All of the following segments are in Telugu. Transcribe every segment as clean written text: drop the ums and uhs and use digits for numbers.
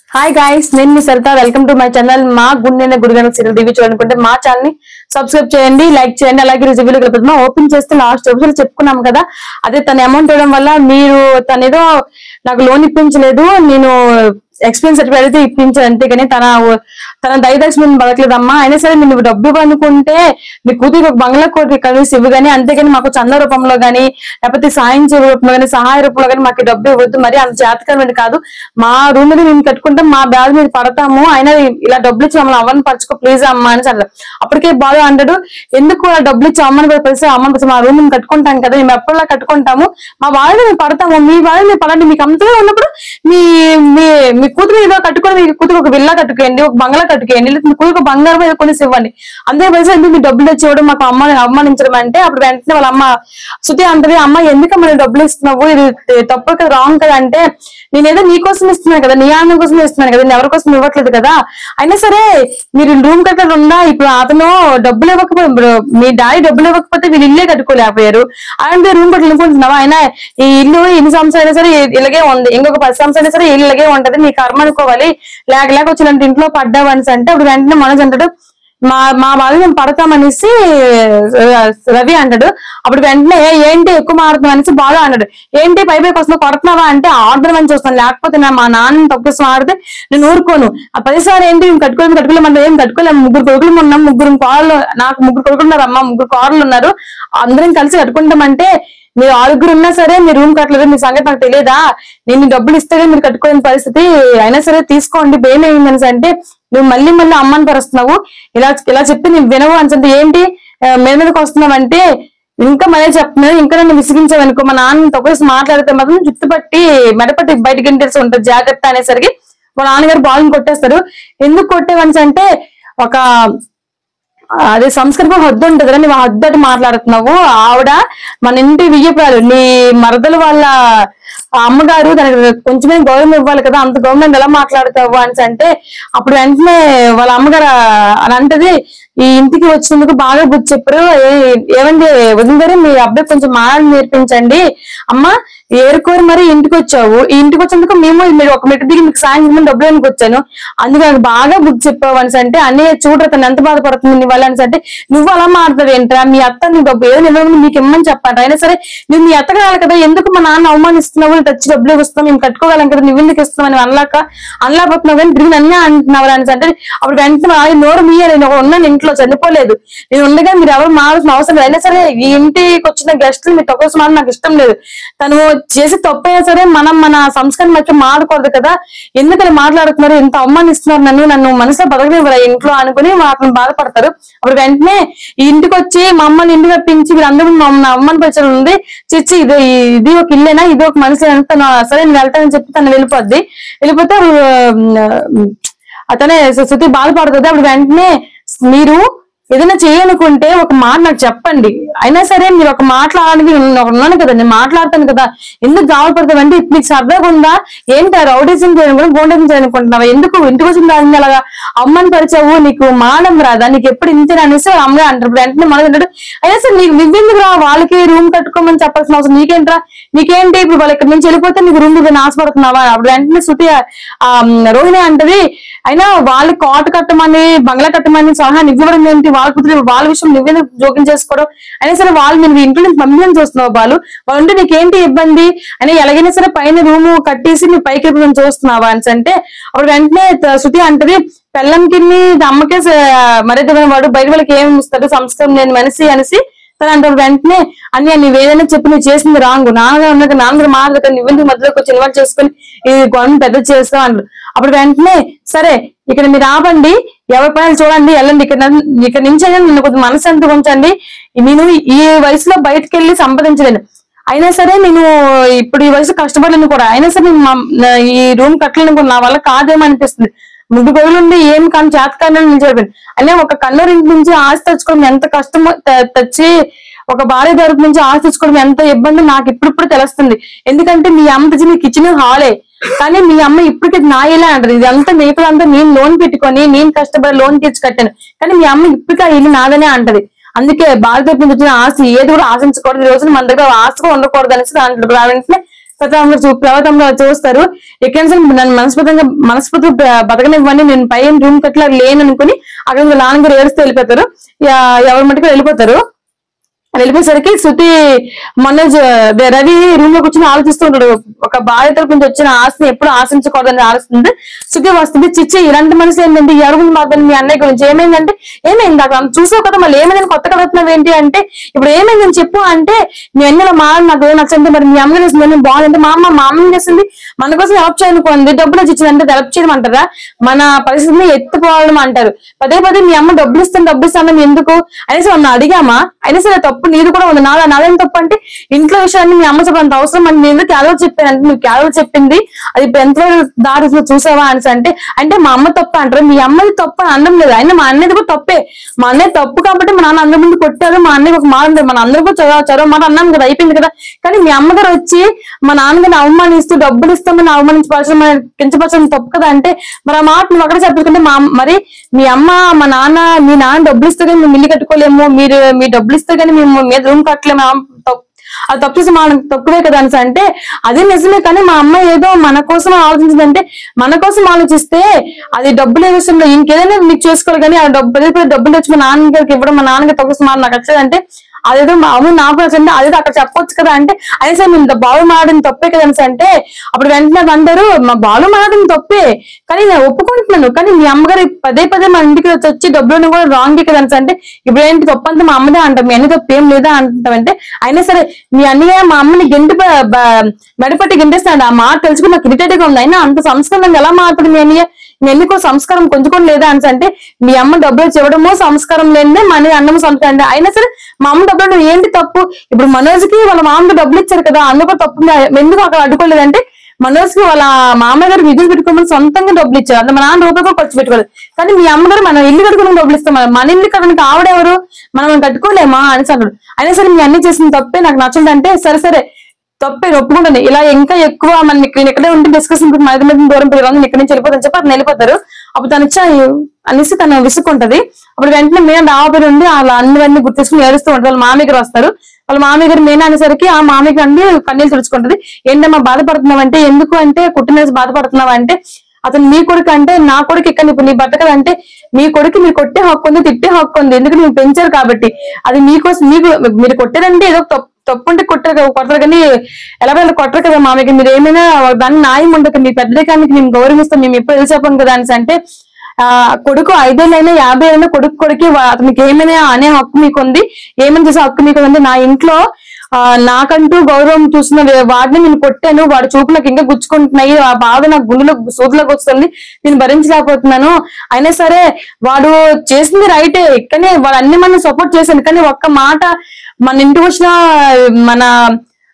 హాయ్ గైస్, నేను మీ Saritha. Welcome to my channel. మా గుండె గుడిగన సీరియల్ రివ్యూ చూడాలనుకుంటే మా ఛానల్ ని సబ్స్క్రైబ్ చేయండి, లైక్ చేయండి. అలాగే రివ్యూలు వెళ్ళిపోతున్నాం. ఓపెన్ చేస్తే లాస్ట్ ఎపిసోడ్ చెప్పుకున్నాం కదా, అదే తన అమౌంట్ ఇవ్వడం వల్ల మీరు తనేదో నాకు లోన్ ఇప్పించలేదు, నేను ఎక్స్పీరియన్స్ సర్టిఫికేట్ అయితే ఇప్పించాను అంతేగాని తన దయదక్షిణ బతకలేదమ్మా. అయినా సరే నువ్వు డబ్బు ఇవ్వనుకుంటే నీ కూతురికి ఒక బంగ్లా కోటి కలిసి ఇవ్వు గానీ, అంతేగాని మాకు చంద రూపంలో గానీ లేకపోతే సాయం రూపంలో గానీ సహాయ రూపంలో గానీ మాకు డబ్బు ఇవ్వద్దు. మరి అంత జాతకరమైన కాదు. మా రూమ్ మీద మేము కట్టుకుంటాం, మా బ్యాగ్ మీద పడతాము, అయినా ఇలా డబ్బులు ఇచ్చి మమ్మల్ని అవ్వని పరచుకో ప్లీజ్ అమ్మా అని అన్నారు. అప్పటికే బాగా అంటాడు, ఎందుకు డబ్బులు ఇచ్చి అమ్మని పరిస్థితి అమ్మని మా రూమ్ మేము కట్టుకుంటాం కదా, మేము ఎప్పటిలా కట్టుకుంటాము, మా వాళ్ళు మేము పడతాము, మీ వాళ్ళు మీరు పడండి, మీకు అంతగా ఉన్నప్పుడు మీ మీ కూతురు ఏదో కట్టుకొని మీ కూతురు ఒక విల్లా కట్టుకోండి, ఒక బంగ్లా కట్టుకోండి, మీ కూతురు బంగారం మీద కొనేసి ఇవ్వండి. అంతే పరిస్థితి ఎందుకు మీ డబ్బులు తెచ్చి ఇవ్వడం, మాకు అమ్మని అవమానించడం అంటే అప్పుడు వెంటనే వాళ్ళ అమ్మ శృతి అంటది, అమ్మ ఎందుకమ్మా నేను డబ్బులు ఇస్తున్నావు, ఇది తప్పు కదా, రాంగ్ కదా అంటే, నేనేదో నీకోసం ఇస్తున్నాను కదా, నీ ఆనందం కోసం ఇస్తున్నాను కదా, నేను ఎవరి కోసం ఇవ్వట్లేదు కదా. అయినా సరే మీరు రూమ్ కట్టడం ఉందా, ఇప్పుడు అతను డబ్బులు ఇవ్వకపోతే మీ డాడీ డబ్బులు ఇవ్వకపోతే వీళ్ళు ఇల్లే కట్టుకోలేకపోయారు, అలాంటి రూమ్ కట్టాలి అనుకుంటున్నావా? అయినా ఈ ఇల్లు ఎన్ని సంవత్సరాలు అయినా సరే ఇలాగే ఉంది, ఇంకొక 10 సంవత్సరాలు అయినా సరే ఇల్లు ఇలాగే ఉంటది, నీ కర్మ అనుకోవాలి, లేక వచ్చినట్టు ఇంట్లో పడ్డావని అంటే అప్పుడు వెంటనే మనోజ్ అంటాడు, మా వాళ్ళు మేము పడతామనేసి రవి అంటాడు. అప్పుడు వెంటనే ఏంటి ఎక్కువ మారుతున్నావు అనేసి బాగా అన్నాడు. ఏంటి పై వస్తున్నావు, కొడుతున్నావా అంటే ఆర్డర్ అని చూస్తాను, లేకపోతే మా నాన్న తొక్కేసి మారితే నేను ఊరుకోను. ఆ 10 సార్లు ఏంటి మేము కట్టుకోలేమంటే ఏం కట్టుకోలేము, 3 కొడుకులు ఉన్నాం, 3 కోడలు, నాకు 3 కొడుకులు ఉన్నారు, అమ్మ 3 కోడలు ఉన్నారు, అందరం కలిసి కట్టుకుంటామంటే మీరు 6 ఉన్నా సరే మీరు రూమ్ కట్టలేదు, మీ సంగతి నాకు తెలియదా, నేను డబ్బులు ఇస్తే మీరు కట్టుకోలేని పరిస్థితి, అయినా సరే తీసుకోండి భయం అయిందని అంటే నువ్వు మళ్ళీ అమ్మని పరుస్తున్నావు, ఇలా చెప్పి నేను వినవు అని అంటే ఏంటి మీదకి వస్తున్నావు అంటే ఇంకా మళ్ళీ చెప్తున్నాను, ఇంకా నన్ను విసిగించావనుకో మా నాన్న తొక్కేసి మాట్లాడితే మాత్రం జుట్టుపట్టి మెడపట్టి బయటకి ఇంటేసి ఉంటుంది జాగ్రత్త అనేసరికి మా నాన్నగారు బాల్ని కొట్టేస్తారు. ఎందుకు కొట్టేవని అంటే ఒక అదే సంస్కృతం హద్దు ఉంటుంది కదా, నువ్వు హద్దు అటు మాట్లాడుతున్నావు, ఆవిడ మన ఇంటి వియ్యపురాలు, నీ మరదలు వాళ్ళ అమ్మగారు, దానికి కొంచెమే గౌరవం ఇవ్వాలి కదా, అంత గవర్నమెంట్ ఎలా మాట్లాడుతావు అని అంటే అప్పుడు వెంటనే వాళ్ళ అమ్మగారు అని అంటది, ఈ ఇంటికి వచ్చినందుకు బాగా బుద్ధి చెప్పారు, ఏమండి వదిలిగారు మీ అబ్బాయి కొంచెం మాటలు నేర్పించండి, అమ్మ ఏరుకోరు మరి ఇంటికి వచ్చావు, ఈ ఇంటికి వచ్చినందుకు మీరు ఒక మెట్టు దిగి మీకు సాయం చేయమని డబ్బులు ఎందుకు వచ్చాను, అందుకు నాకు బాగా బుద్ధి చెప్పావు అని అంటే అన్నయ్య చూడరు తను ఎంత బాధపడుతుంది నీ వల్ల అని అంటే నువ్వు అలా మాట్లాడతావు ఏంట్రా, మీ అత్త నీకు డబ్బు ఏదో నిలవని మీకు ఇమ్మని చెప్పండి, అయినా సరే నువ్వు మీ అత్తగా రాలి కదా, ఎందుకు మా నాన్న అవమానిస్తున్నావు, తెచ్చి డబ్బులు ఇస్తాం మేము కట్టుకోగలం కదా, నువ్వు ఎందుకు ఇస్తున్నావు అని అనలేకపోతున్నావు కానీ తిరిగి నన్నే అంటున్నావు అని అంటే అప్పుడు వెంటనే నోరు మీయాలి, నేను ఉన్నాను ఇంట్లో చనిపోలేదు, నేను ఉండగా మీరు ఎవరు మారాల్సిన అవసరం లేదు, అయినా సరే ఈ ఇంటికి వచ్చిన గెస్టులు మీరు తక్కువ మాట నాకు ఇష్టం లేదు, తను చేసి తప్పైనా సరే మన సంస్కారం మధ్య మాడకూడదు కదా, ఎందుకని మాట్లాడుతున్నారు, ఇంత అవమానిస్తున్నారు, నన్ను మనసులో బతకనివ్వరా ఇంట్లో అనుకుని వాటిని బాధపడతారు. అప్పుడు వెంటనే ఈ ఇంటికి వచ్చి మా అమ్మని ఇంటికి రప్పించి వీళ్ళందరూ అమ్మని పరిచయం ఉంది, చిచ్చి ఇది ఒక ఇల్లేనా, ఇది ఒక మనిషి తను సరే నేను వెళ్తానని చెప్పి తను వెళ్ళిపోద్ది. వెళ్ళిపోతే అతనే శృతి బాధపడుతుంది. అప్పుడు వెంటనే మీరు ఏదైనా చేయాలనుకుంటే ఒక మాట నాకు చెప్పండి, అయినా సరే మీరు ఒక మాట్లాడడానికి ఉన్నాను కదా, నేను మాట్లాడతాను కదా, ఎందుకు గావపడతావు అంటే మీకు సరదాగా ఉందా ఏంటి, రౌడీజం చేయాలనుకుంటే గోండేజం చేయాలనుకుంటున్నావా, ఎందుకు ఇంటికి వచ్చిన దాన్ని అలాగా అమ్మని పరిచావు, నీకు మానం రాదా, నీకు ఎప్పుడు ఇంతేనా అనేసి అమ్మే అంటారు. వెంటనే మనకు అంటాడు, అయినా సరే నీకు నువ్వెందుకు రా, వాళ్ళకి రూమ్ కట్టుకోమని చెప్పాల్సిన అవసరం నీకేంట్రా, నీకేంటి ఇప్పుడు వాళ్ళు ఇక్కడ నుంచి వెళ్ళిపోతే నీకు రూమ్ మీద ఆశపడుతున్నావా. అప్పుడు వెంటనే శృతి రోహిణి అంటది, అయినా వాళ్ళు కోట కట్టమని బంగ్లా కట్టమని సలహా ఇవ్వడం ఏంటి, వాళ్ళ విషయం నువ్వేందుకు జోక్యం చేసుకోవడం, అయినా సరే వాళ్ళు నేను ఇంట్లో నుంచి పంపించని చూస్తున్నావు, వాళ్ళు ఉంటే నీకేంటి ఇబ్బంది, అయినా ఎలాగైనా సరే పైన రూము కట్టేసి నీ పైకి ఎప్పుడు చూస్తున్నావా అని అంటే అప్పుడు వెంటనే శృతి అంటది, పెళ్ళంకి అమ్మకే మర్యాద వాడు బయట వాళ్ళకి ఏమి ఇస్తాడు, సంస్కారం నేను మనిషి అనేసి తను అంటే వెంటనే అన్ని నువ్వేదైనా చెప్పి నువ్వు చేసింది రాంగు, నాన్నగారు ఉన్నాక నాన్నగారు మాట్లాడతాను, నువ్వెందుకు మధ్యలోకి వచ్చి ఇన్వాల్వ్ చేసుకుని ఈ గవర్నమెంట్ పెద్ద చేస్తావు అంటారు. అప్పుడు వెంటనే సరే ఇక్కడ మీరు ఆపండి, ఎవరి పైన చూడండి, వెళ్ళండి, ఇక్కడ నుంచి అయినా నిన్ను కొద్దిగా మనసు ఎంత ఉంచండి, నేను ఈ వయసులో బయటకు వెళ్ళి సంపాదించలేను, అయినా సరే నేను ఇప్పుడు ఈ వయసు కష్టపడలేను కూడా, అయినా సరే ఈ రూమ్ కట్టలేను కూడా, నా వల్ల కాదేమనిపిస్తుంది, 3 రోజులుండి ఏం కానీ చేతకాలని నిలిచిపోయింది అనే ఒక కన్నూరింటి నుంచి ఆస్తి తెచ్చుకోవడం ఎంత కష్టమో, తెచ్చి ఒక భార్య తరపు నుంచి ఆస్తి తెచ్చుకోవడం ఎంత ఇబ్బంది నాకు ఇప్పుడు తెలుస్తుంది. ఎందుకంటే మీ అమ్మ తెచ్చి నీ కిచెన్ హాలే, కానీ మీ అమ్మ ఇప్పటికీ నా ఇలా అంటారు, ఇదంతా మిగతాదంతా నేను లోన్ పెట్టుకొని నేను కష్టపడి లోన్ తెచ్చి కట్టాను, కానీ మీ అమ్మ ఇప్పటికీ ఆ ఇల్లు నాదనే అంటది. అందుకే భార్య తరపు నుంచి వచ్చిన ఆస్తి ఏది కూడా ఆశించకూడదు, ఈ రోజున మన దగ్గర ఆస్తి కూడా ఉండకూడదు అనేసి అంటారు. వెంటనే ప్రవర్తంలో చూస్తారు. ఎక్కడ నన్ను మనస్ఫూర్తిగా బతకనివ్వండి, నేను పై రూమ్ కట్లా లేను అనుకుని అక్కడ నాన్నగారు ఏడుస్తూ వెళ్ళిపోతారు. ఎవరి మటుకు వెళ్ళిపోతారు. వెళ్ళిపోయేసరికి శృతి మనోజ్ రవి రూమ్ లో కూర్చొని ఆలోచిస్తూ ఉంటాడు. ఒక భార్య తరపు నుంచి వచ్చిన ఆస్తిని ఎప్పుడు ఆశించకూడదని ఆలోచిస్తుంది. శృతి వస్తుంది, చిచ్చి ఇలాంటి మనిషి ఏంటంటే ఎవరి గురించి మాట్లాడి మీ అన్నయ్య గురించి ఏమైందంటే, ఏమైంది అక్కడ చూసావు కదా, మళ్ళీ ఏమైందని కొత్తగా అడుగుతున్నావు ఏంటి అంటే, ఇప్పుడు ఏమైందని చెప్పు అంటే, మీ అన్నలో నాకు ఏం నచ్చంటే మరి మీ అమ్మ చేసింది బాగుందంటే, మా అమ్మ చేసింది మన కోసం హెల్ప్ చేయనుకోండి, డబ్బులు ఇచ్చింది అంటే హెల్ప్ చేయడం అంటారా, మన పరిస్థితిని ఎత్తుకోవడం అంటారు. పదే పదే మీ అమ్మ డబ్బులు ఇస్తాను ఎందుకు అనేసి మనం అడిగామా, అయినా సరే తప్పు నీది కూడా ఉంది, నాదేం తప్పు అంటే ఇంట్లో విషయాన్ని మీ అమ్మ చెప్పంత అవసరం అని నేను క్యాలో చెప్పాను అంటే, నువ్వు క్యాలో చెప్పింది అది ఇప్పుడు ఎంత దారి చూసావా అని అంటే మా అమ్మ తప్పు అంటారు. మీ అమ్మది తప్పు అని అనడం లేదు, అయినా మా అన్నది కూడా తప్పే. మా అన్నయ్య తప్పు కాబట్టి మా నాన్న అందరి ముందు కొట్టారు, మా అన్నయ్య ఒక మాట మన అందరూ కూడా చదవ మాట అన్నాను కదా, అయిపోయింది కదా. కానీ మీ అమ్మగారు వచ్చి మా నాన్నగారిని అవమానిస్తూ డబ్బులు ఇస్తామని అవమానించపరచడం కించపరచడం తప్పు కదా అంటే, మరి ఆ మాట నువ్వు అక్కడ చెప్పుకుంటే మరి మీ అమ్మ మీ నాన్న డబ్బులు ఇస్తే కానీ మేము ఇల్లు కట్టుకోలేము, మీ డబ్బులు ఇస్తే కానీ మేము మీద రూమ్ కట్టలేము, అది తప్పు చేసి తక్కువే కదా అని అంటే, అదే నిజమే. కానీ మా అమ్మ ఏదో మన కోసం ఆలోచించిందంటే, మన కోసం ఆలోచిస్తే అది డబ్బులు ఏ విషయంలో ఇంకేదైనా మీకు చేసుకోవాలి. కానీ ఆ డబ్బులు వచ్చి మా నాన్నగారికి ఇవ్వడం, మా నాన్నగారు తక్కువ మాట నాకు వచ్చేదంటే అదేదో అవును నాకు నచ్చండి, అదేదో అక్కడ చెప్పొచ్చు కదా అంటే, అయినా సరే మేము బాలు మాట్లాడిన తప్పే కదా అని అంటే, అప్పుడు వెంటనే అందరూ మా బాలు మాట్లాడిన తప్పే కానీ నేను ఒప్పుకుంటున్నాను, కానీ మీ అమ్మగారు పదే మా ఇంటికి వచ్చి డబ్బులను కూడా రాంగ్ కదా అని అంటే, ఇప్పుడు ఏంటి తప్పు అంతా మా అమ్మదే అంటాం, మీ అన్ని తప్పు ఏం లేదా అంటామంటే, అయినా సరే మీ అన్నయ్య మా అమ్మని మెడపట్టి గింటేస్తాడు. ఆ మాట తెలుసుకుని నాకు ఇరిటేట్ గా ఉంది. అయినా అంత సంస్కారం ఎలా మాట్లాడు మీ అన్నయ్య, మీ ఎన్నికో సంస్కారం కొంచెం కూడా లేదా అని అంటే, మీ అమ్మ డబ్బులు చెవడమో సంస్కారం లేదే, మన అన్నము సంస్కారం. అయినా సరే మా అమ్మ డబ్బులు ఏంటి తప్పు, ఇప్పుడు మనోజ్కి వాళ్ళ మామకి డబ్బులు ఇచ్చారు కదా, అందుకు తప్పు ఎందుకు అక్కడ అడ్డుకోలేదంటే, మనోజ్కి వాళ్ళ మామగారు విధులు పెట్టుకోమని సొంతంగా డబ్బులు ఇచ్చారు, అంటే మన నాన్న రూపాయలు ఖర్చు పెట్టుకోలేదు. కానీ మీ అమ్మగారు మన ఇల్లు కట్టుకుని డబ్బులు ఇస్తాం, మన ఇల్లు కట్టడానికి ఆవిడెవరు, మనం కట్టుకోలేమా అని అన్నాడు. అయినా సరే మీ అన్ని చేసిన తప్పే నాకు నచ్చదంటే, సరే తప్పే ఒప్పుకుంటుంది. ఇలా ఇంకా ఎక్కువ మనం ఇక్కడే ఉంటే డిస్కషన్ దూరం పెరిగి ఇక్కడి నుంచి వెళ్ళిపోతాను చెప్పి అతను వెళ్ళిపోతారు. అప్పుడు తను అనేసి తను విసుక్కుంటది. అప్పుడు వెంటనే మీనా డాబా నుండి అలా అన్ని గుర్తించుకుని ఏడుస్తూ ఉంటారు. వాళ్ళ మామయ్య గారు వస్తారు. వాళ్ళ మామయ్య గారు మీనా అనేసరికి ఆ మామయ్య గారిని కన్నీళ్ళు తుడుచుకుంటది. ఏంటమ్మా బాధపడుతున్నావు అంటే, ఎందుకు అంటే కుట్టినేసి బాధపడుతున్నావు అంటే, అతను మీ కొడుకు అంటే నా కొడుకు ఇక్కడ ఇప్పుడు నీ భర్త కదా అంటే, మీ కొడుకు మీరు కొట్టే హక్కు ఉంది, తిట్టే హక్కు ఉంది, ఎందుకంటే మీరు పెంచారు కాబట్టి. అది మీకోసం మీరు కొట్టారంటే ఏదో తప్పు ఉంటే కొడతారు కానీ ఎలా కొట్టరు కదా మామయ్య, మీరు ఏమైనా దాన్ని న్యాయం ఉండదు, మీ పెద్దరికానికి మేము గౌరవిస్తాం, మేము ఎప్పుడు తెలిసాం కదా అని అంటే, కొడుకు 5 ఏళ్ళైనా 50 ఏళ్ళైనా కొడుకు అతనికి ఏమైనా అనే హక్కు మీకు ఉంది, ఏమైనా చేసే హక్కు మీకు ఉంది. నా ఇంట్లో నాకంటూ గౌరవం చూసిన వాడిని నేను కొట్టాను, వాడి చూపు నాకు ఇంకా గుచ్చుకుంటున్నాయి, ఆ బాధ నాకు గుండెలో సూదులకు వస్తుంది, నేను భరించలేకపోతున్నాను. అయినా సరే వాడు చేసింది రైటే, కానీ వాడు అన్ని మనం సపోర్ట్ చేశాను, కానీ ఒక్క మాట మన ఇంటికి వచ్చిన మన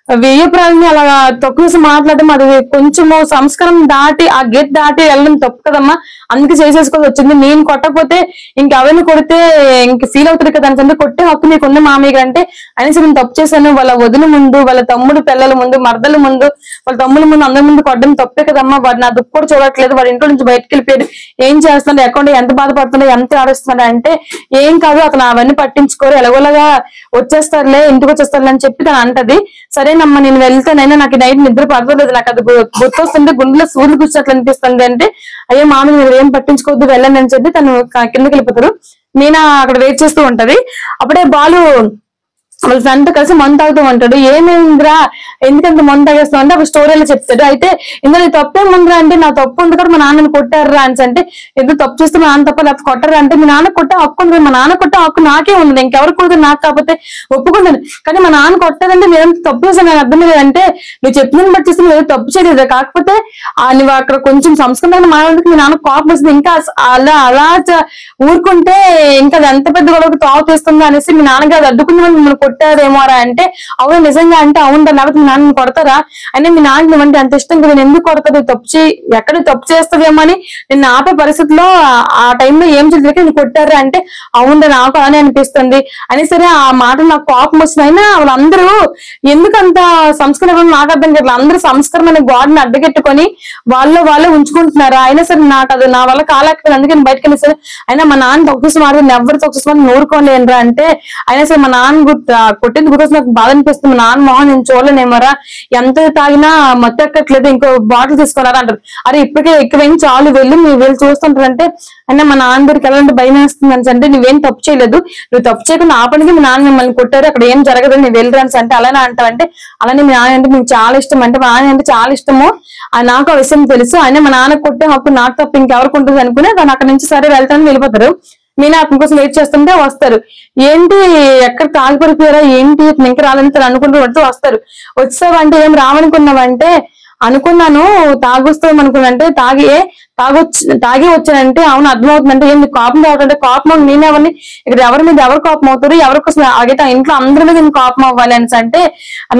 వ్యయప్రాయాన్ని అలా తక్కువ మాట్లాడడం అది కొంచెము సంస్కారం దాటి ఆ గేట్ దాటి వెళ్ళడం తప్పు కదమ్మా, అందుకే చేసేసుకోవాల్సి వచ్చింది. నేను కొట్టకపోతే ఇంకెవరిని కొడితే ఇంక ఫీల్ అవుతుంది కదా అని కొట్టే హక్కు నీకు ఉంది మామయ్య అంటే, అయినా సరే నేను తప్పు చేశాను, వాళ్ళ వదిన ముందు, వాళ్ళ తమ్ముడు పిల్లల ముందు, మరదల ముందు, వాళ్ళ తమ్ముల ముందు, అందరి ముందు కొట్టడం తప్పే కదమ్మా. వాడు నా దుఃఖ కూడా చూడట్లేదు, వాడి ఇంట్లో నుంచి బయటకు వెళ్ళిపోయాడు, ఏం చేస్తున్నాడు, అకౌంట్ ఎంత బాధపడుతున్నాడు, ఎంత ఆడిస్తున్నాడు అంటే, ఏం కాదు అతను అవన్నీ పట్టించుకోరు, ఎలాగోలాగా వచ్చేస్తారులే, ఇంటికి వచ్చేస్తారులే అని చెప్పి తను అంటది. సరేనమ్మా నేను వెళ్తానైనా నాకు నైట్ నిద్ర పడలేదు, నాకు అది గుర్తొస్తుంటే గుండెలో సూర్యులు కూర్చున్నట్లు అనిపిస్తుంది అంటే, అయ్యో మామూలు మీరు ఏం పట్టించుకోవద్దు వెళ్ళండి అని చెప్పి తను కిందకి వెళ్ళిపోతారు. మీనా అక్కడ వెయిట్ చేస్తూ ఉంటది. అప్పుడే బాలు వాళ్ళ ఫ్రెండ్ తో కలిసి మందు తాగుతూ ఉంటాడు. ఏమైందిరా ఎందుకంత మందు తాగేస్తావు అంటే అప్పుడు స్టోరీలో చెప్తాడు. అయితే ఇందులో నీ తప్పేముందిరా అంటే, నా తప్పు ఉంది కూడా మా నాన్నని కొట్టారా అని అంటే, ఎందుకు తప్పు చేస్తే మా నాన్న తప్ప లేకపోతే కొట్టారా అంటే, మీ నాన్న కొట్టే హక్కు ఉంది, మా నాన్న కొట్టే హక్కు నాకే ఉంది, ఇంకెవరు కొడుతుంది నాకు కాకపోతే ఒప్పుకుంటాను, కానీ మా నాన్న కొట్టారంటే మీరు తప్పు చేస్తాను నాకు అర్థం లేదంటే, నువ్వు చెప్పిన బట్టి చేస్తే మీరు తప్పు చేయలేదు, కాకపోతే నువ్వు అక్కడ కొంచెం సంస్కృతంగా మాట్లాడేందుకు మీ నాన్న కోపం వస్తుంది, ఇంకా అలా ఊరుకుంటే ఇంకా అది ఎంత పెద్ద గొడవకు తావు తీస్తుందో అనేసి మీ నాన్నగారు అడ్డుకుని మిమ్మల్ని కొట్టారేమోరా అంటే, అవును నిజంగా అంటే అవును లేకపోతే మీ నాన్న కొడతారా అంటే, మీ నాన్న నువ్వంటే అంత ఇష్టం కదా ఎందుకు కొడతాడు, ఎక్కడ తప్పు చేస్తావేమో అని నిన్ను ఆపే పరిస్థితిలో ఆ టైంలో ఏం చేయలేక నేను కొట్టారా అంటే, అవును నాకు అలానే అనిపిస్తుంది అని. సరే ఆ మాట నాకు కోపం వస్తుంది, అయినా వాళ్ళందరూ ఎందుకంత సంస్కారం నాకు అర్థం కాదు, అందరూ సంస్కారమైన గాడ్ని అడ్డగెట్టుకొని వాళ్ళే ఉంచుకుంటున్నారా, అయినా సరే నాకు అది నా వల్ల కాలేకపోయింది అందుకని బయటకు వెళ్ళి సరే అయినా మా నాన్న తొక్కిసి మాట్లాడి ఎవరు తొక్కిసి నూరుకోలేనురా అంటే, అయినా సరే మా నాన్న కొట్టింది గుర్తొచ్చి నాకు బాధ అనిపిస్తుంది. మా నాన్న మొహం నేను చూడలేనేమరా, ఎంత తాగినా మొత్తం ఎక్కట్లేదు, ఇంకో బాటిల్ తీసుకున్నారా అంటారు. అరే ఇప్పటికే ఎక్కువైంది చాలు, మీరు వెళ్ళి చూస్తుంటారంటే అయినా మా నాన్న దగ్గరికి వెళ్ళాలంటే భయం వేస్తుంది అని అంటే, నువ్వేం తప్పు చేయలేదు, నువ్వు తప్పు చేయకుండా ఆ పనికి మీ నాన్న మిమ్మల్ని కొట్టారు, అక్కడ ఏం జరగదు, నువ్వు వెళ్ళరాన్స్ అంటే అలానే అంటావంటే, అలానే మీ నాన్న అంటే మీకు చాలా ఇష్టం అంటే, మా నాన్న అంటే చాలా ఇష్టము నాకు ఆ విషయం తెలుసు, అయినా మా నాన్న కొట్టే హక్కు నాకు తప్ప ఇంకెవరికి ఉంటుంది అనుకుని దాన్ని అక్కడ నుంచి సరే వెళ్తాను వెళ్ళిపోతారు. మీనా అతని కోసం వెయిట్ చేస్తుంటే వస్తారు. ఏంటి ఎక్కడ తాగి పడిపోయారా ఏంటి ఇంకా రాలని అనుకుంటూ వస్తారు. వచ్చావా అంటే ఏం రావనుకున్నావంటే, అనుకున్నాను తాగొస్తాం అనుకున్నా అంటే తాగి వచ్చానంటే అవును అర్థమవుతుందంటే ఏం కోపం రావటంటే కోపం నేనెవరిని ఇక్కడ ఎవరి మీద ఎవరు కోపం అవుతారు, ఎవరి కోసం అడిగితే ఇంట్లో అందరి మీద నేను కోపం అవ్వాలి అని అంటే,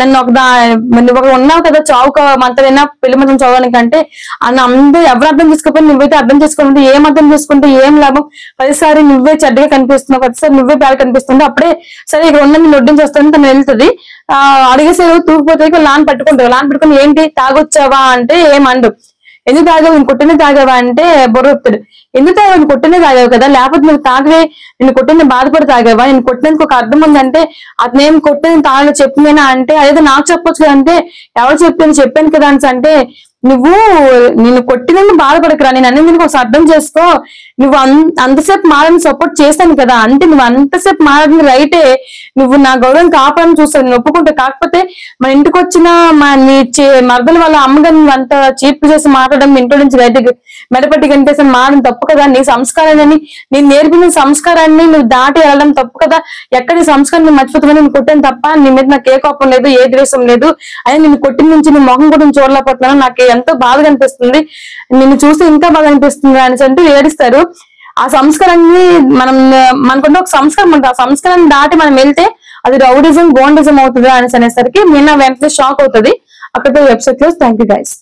నన్ను నువ్వు ఉన్నావు కదా చావుక మంతమైనా పెళ్లి మంత్రం చదవడానికి అంటే అందరూ ఎవరు అర్థం చేసుకోకపోతే నువ్వైతే అర్థం చేసుకోవాలంటే ఏం అర్థం చేసుకుంటే ఏం లాభం, ప్రతిసారి నువ్వే చెడ్డగా కనిపిస్తున్నావు, ప్రతిసారి నువ్వే బాగా కనిపిస్తుంది, అప్పుడే సరే ఇక్కడ ఉన్న నేను వడ్డించి వస్తాను తను వెళ్తుంది. అడిగేసేది తూగిపోతే లాన్ పట్టుకుని ఏంటి తాగొచ్చావా అంటే ఏమండు, ఎందుకు తాగావు నేను కొట్టినే తాగావా అంటే బొర్రొత్తాడు. ఎందుకు తాగావు నేను కొట్టినే తాగావు కదా, లేకపోతే నువ్వు తాగవే నేను కొట్టిన బాధపడి తాగావా, నేను కొట్టినందుకు ఒక అర్థం ఉందంటే అతనేం కొట్టిన తాగ చెప్పిందేనా అంటే అదేదో నాకు చెప్పొచ్చు కదంటే ఎవరు చెప్పాను కదా అంటే, నువ్వు నేను కొట్టినందుకు బాధపడకురా, నేను అనేది నీకు ఒక అర్థం చేసుకో, నువ్వు అంతసేపు మారని సపోర్ట్ చేశాను కదా అంటే నువ్వు అంతసేపు మారని రైటే, నువ్వు నా గౌరవం కాపాడని చూస్తాను నేను ఒప్పుకుంటే, కాకపోతే మన ఇంటికి వచ్చిన నీ మరదల వాళ్ళ అమ్మగారిని నువ్వు అంత చీప్ చేసి మాట్లాడడం, ఇంటి నుంచి బయటకు మెడపట్టి కనిపేసి మారడం తప్పు కదా, నీ సంస్కారాన్ని నేను నేర్పిన సంస్కారాన్ని నువ్వు దాటి వెళ్ళడం తప్పు కదా, ఎక్కడ సంస్కారాన్ని మర్చిపోతున్నా నేను కొట్టాను తప్ప నీ మీద నాకు ఏ కోపం లేదు ఏ ద్వేషం లేదు, అయినా నేను కొట్టిన నుంచి నీ మొహం కూడా చూడలేకపోతున్నాను, నాకు ఎంతో బాధగా అనిపిస్తుంది, నిన్ను చూస్తే ఇంకా బాగా అనిపిస్తుంది అని అంటూ ఏడిస్తారు. ఆ సంస్కారాన్ని మనకుంటే ఒక సంస్కారం ఉంటుంది, ఆ సంస్కారాన్ని దాటి మనం వెళ్తే అది రౌడిజం గోండిజం అవుతుంది అనేసరికి మీనా వెంటనే షాక్ అవుతుంది. అక్కడితో website close. Thank you guys.